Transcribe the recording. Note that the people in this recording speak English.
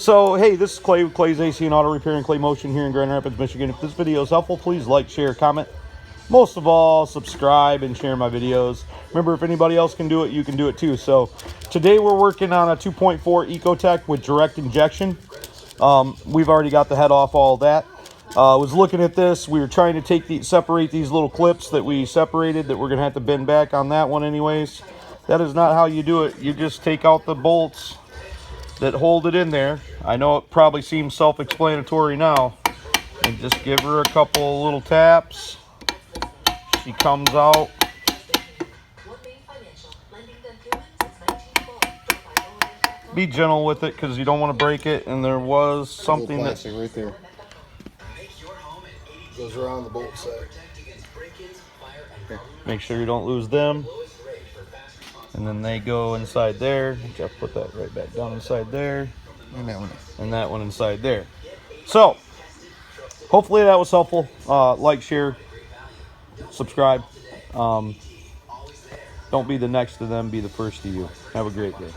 So, hey, this is Clay with Clay's AC and Auto Repair and Clay Motion here in Grand Rapids, Michigan. If this video is helpful, please like, share, comment. Most of all, subscribe and share my videos. Remember, if anybody else can do it, you can do it too. So, today we're working on a 2.4 Ecotech with direct injection. We've already got the head off all that. I was looking at this. We were trying to separate these little clips that we separated that we're going to have to bend back on that one anyways. That is not how you do it. You just take out the bolts that hold it in there. I know it probably seems self-explanatory now. And just give her a couple little taps. She comes out. Be gentle with it because you don't want to break it. And there was something that right there goes around the bolt set. Make sure you don't lose them. And then they go inside there. Jeff put that right back down inside there. And that one. And that one inside there. So, hopefully that was helpful. Like, share, subscribe. Don't be the next to them, be the first to you. Have a great day.